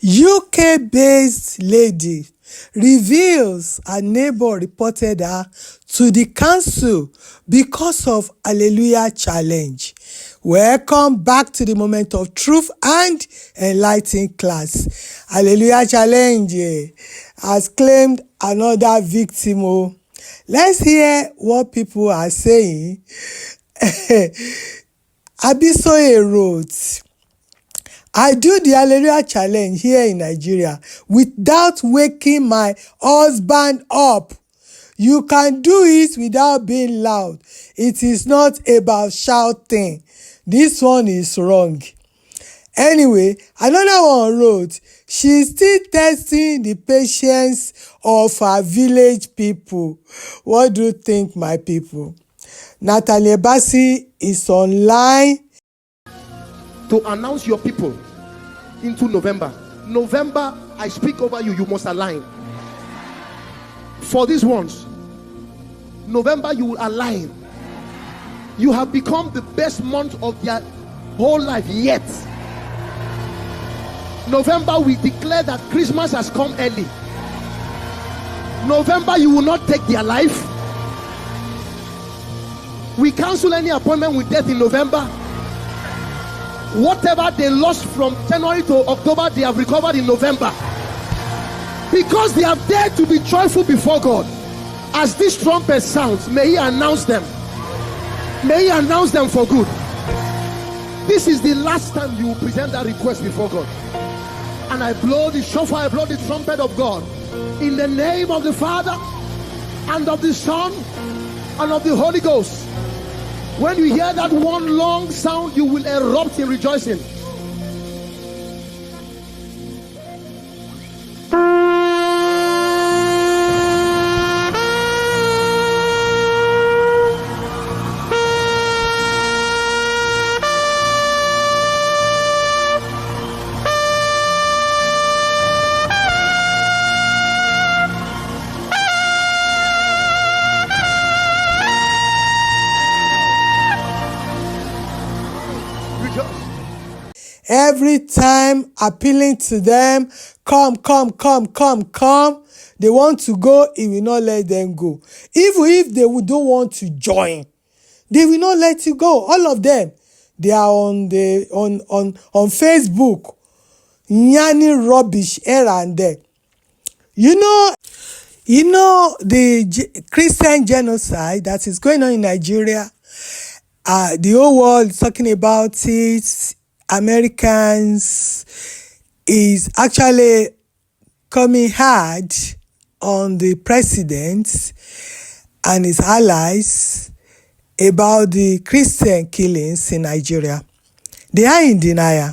UK-based lady reveals her neighbor reported her to the council because of Hallelujah challenge. Welcome back to the moment of truth and enlightening class. Hallelujah challenge has claimed another victim. Let's hear what people are saying. Abisoye wrote, I do the Hallelujah challenge here in Nigeria without waking my husband up. You can do it without being loud. It is not about shouting. This one is wrong. Anyway, another one wrote, she's still testing the patience of her village people. What do you think, my people? Natalie Bassey is online to announce your people into November. November, I speak over you, you must align. For these ones, November, you will align. You have become the best month of their whole life yet. November, we declare that Christmas has come early. November, you will not take their life. We cancel any appointment with death in November. Whatever they lost from January to October, they have recovered in November, because they have dared to be joyful before God. As this trumpet sounds, may He announce them. May He announce them for good. This is the last time you will present that request before God. And I blow the shofar, I blow the trumpet of God in the name of the Father and of the Son and of the Holy Ghost. When you hear that one long sound, you will erupt in rejoicing. Every time appealing to them, come. They want to go, He will not let them go. Even if they don't want to join, they will not let you go. All of them, they are on Facebook, yanning rubbish here and there. You know the Christian genocide that is going on in Nigeria. The whole world is talking about it. Americans is actually coming hard on the president and his allies about the Christian killings in Nigeria. They are in denial,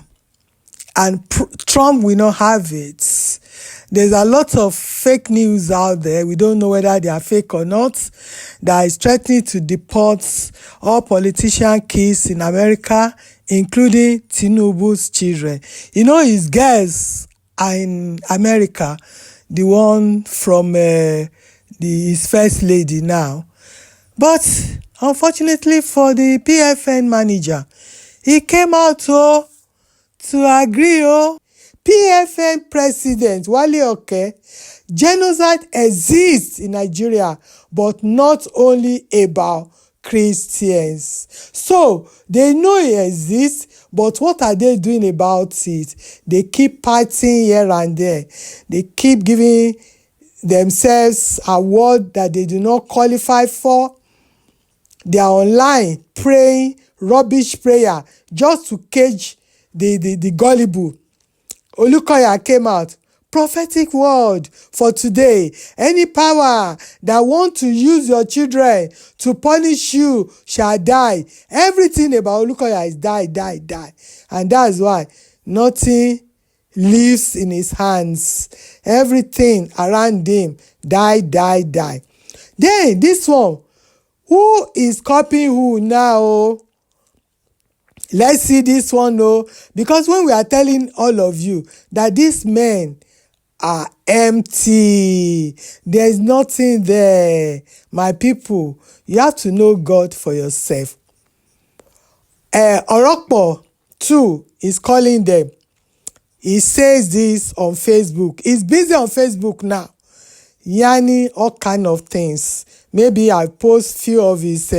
and Trump will not have it. There's a lot of fake news out there. We don't know whether they are fake or not. That is threatening to deport all politician kids in America, including Tinubu's children. You know, his girls are in America, the one from his first lady now. But unfortunately for the PFN manager, he came out to agree. PFN president Wale Oke, genocide exists in Nigeria, but not only about Christians. So they know it exists, but what are they doing about it? They keep fighting here and there. They keep giving themselves award that they do not qualify for. They are online praying rubbish prayer just to cage the gullible. Olukoya came out. Prophetic word for today. Any power that want to use your children to punish you shall die. Everything about Olukoya is die. And that's why nothing lives in his hands. Everything around him die. Then this one, who is copying who now? Let's see this one, because when we are telling all of you that these men are empty, there is nothing there, my people, you have to know God for yourself. Orokpo too is calling them He says this on Facebook. He's busy on Facebook now, yarning all kind of things. Maybe I post few of his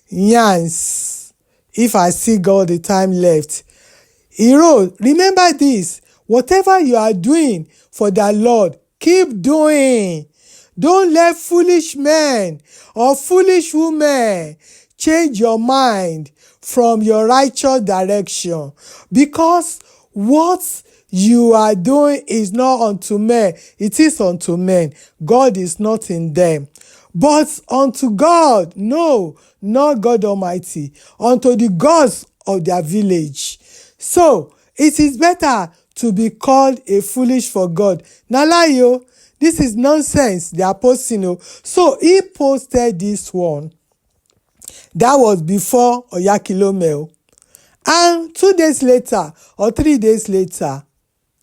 yarns if I see God the time left. He wrote, remember this, whatever you are doing for the Lord, keep doing. Don't let foolish men or foolish women change your mind from your righteous direction, because what you are doing is not unto men, it is unto men. God is not in them. But unto God, no, not God Almighty, unto the gods of their village. So it is better to be called a foolish for God. Nalayo, this is nonsense they are posting. So he posted this one. That was before Oyakilome. And 2 days later or 3 days later,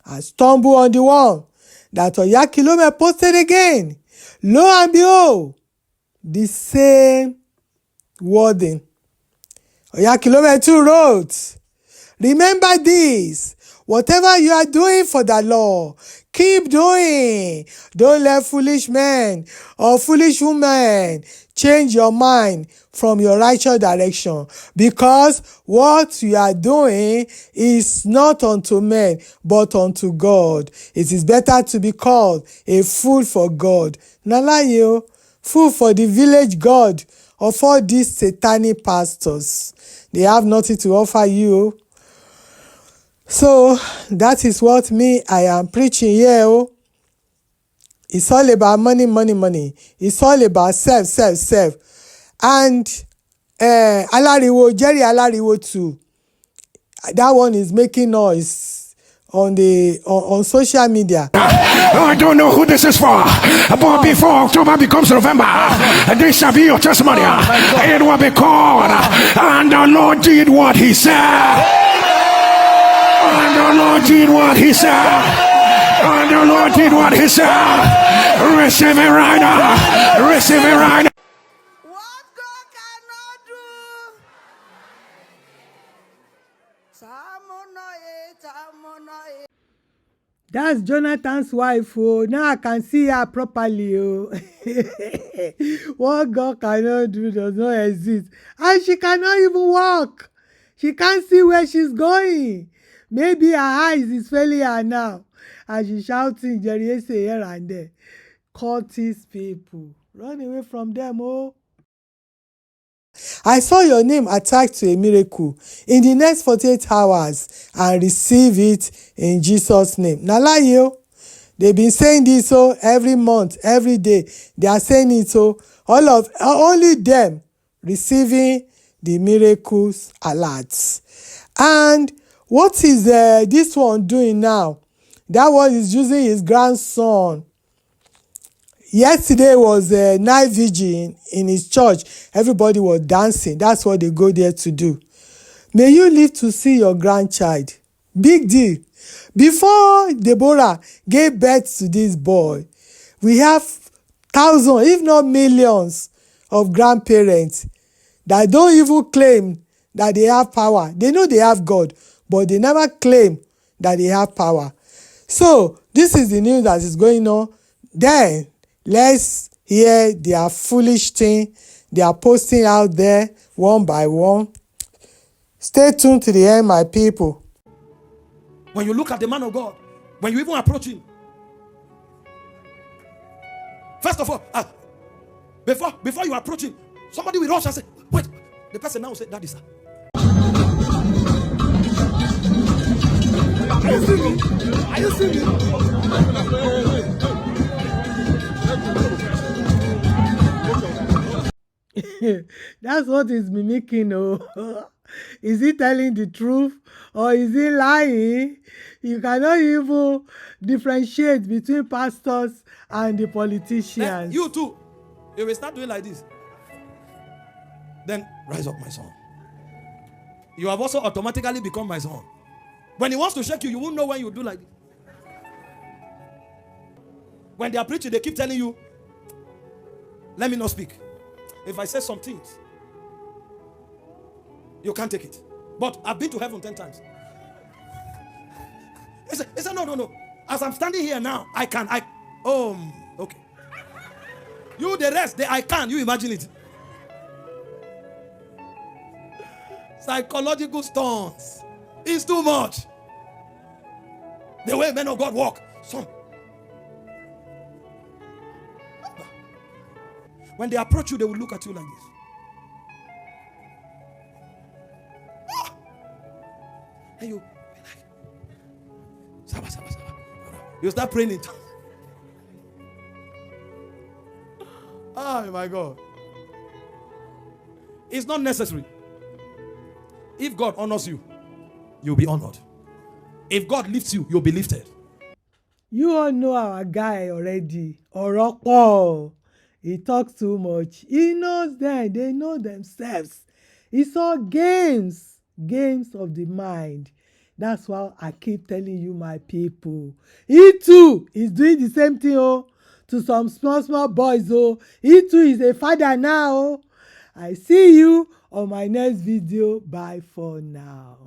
I stumbled on the one that Oyakilome posted again. Lo and behold, the same wording. Oyakilome too wrote, remember this, whatever you are doing for the Lord, keep doing. Don't let foolish men or foolish women change your mind from your righteous direction, because what you are doing is not unto men, but unto God. It is better to be called a fool for God. Nalayo, fool for the village God of all these satanic pastors. They have nothing to offer you. So that is what I am preaching here. It's all about money, money, money. It's all about self. And Alariwo, Jerry Alariwo too. That one is making noise on social media. I don't know who this is for, but before October becomes November, this shall be your testimony. It will be called, and the Lord did what he said. And the Lord did what he said. And the Lord did what he said. Receive it right now. Receive it right now. What God cannot do. Tamonoye. That's Jonathan's wife. Now I can see her properly. What God cannot do does not exist. And she cannot even walk. She can't see where she's going. Maybe her eyes is failing her now. And she's shouting Jerry here and there. Cultist people. Run away from them, I saw your name attached to a miracle in the next 48 hours and receive it in Jesus' name. Nalayo, they've been saying this every month, every day. They are saying it only them receiving the miracles alerts. And what is this one doing now? That one is using his grandson. Yesterday was a night vigil in his church. Everybody was dancing. That's what they go there to do. May you live to see your grandchild. Big deal. Before Deborah gave birth to this boy, we have thousands, if not millions, of grandparents that don't even claim that they have power. They know they have God, but they never claim that they have power. So this is the news that is going on. Then let's hear their foolish thing they are posting out there one by one. Stay tuned to the end, my people. When you look at the man of God, when you even approach him, first of all, before you approach him, somebody will rush and say, wait. The person now will say, Daddy, sir. Are you seeing me? Are you seeing me? That's what he's mimicking. Is he telling the truth or is he lying? You cannot even differentiate between pastors and the politicians. Then you too, if we start doing like this, then rise up, my son. You have also automatically become my son. When he wants to shake you, you won't know when you do like this. When they are preaching, they keep telling you, let me not speak. If I say some things, you can't take it. But I've been to heaven 10 times. He said, no. As I'm standing here now, I can. Okay. You, the rest, I can. You imagine it. Psychological stunts. It's too much. The way men of God walk. Some. When they approach you, they will look at you like this. And you be like, Saba. You start praying in tongues. Oh my God. It's not necessary. If God honors you, you'll be honored. If God lifts you, you'll be lifted. You all know our guy already. Orokpo. He talks too much. He knows them. They know themselves. It's all games. Games of the mind. That's why I keep telling you, my people. He too is doing the same thing to some small boys. He too is a father now. I see you on my next video. Bye for now.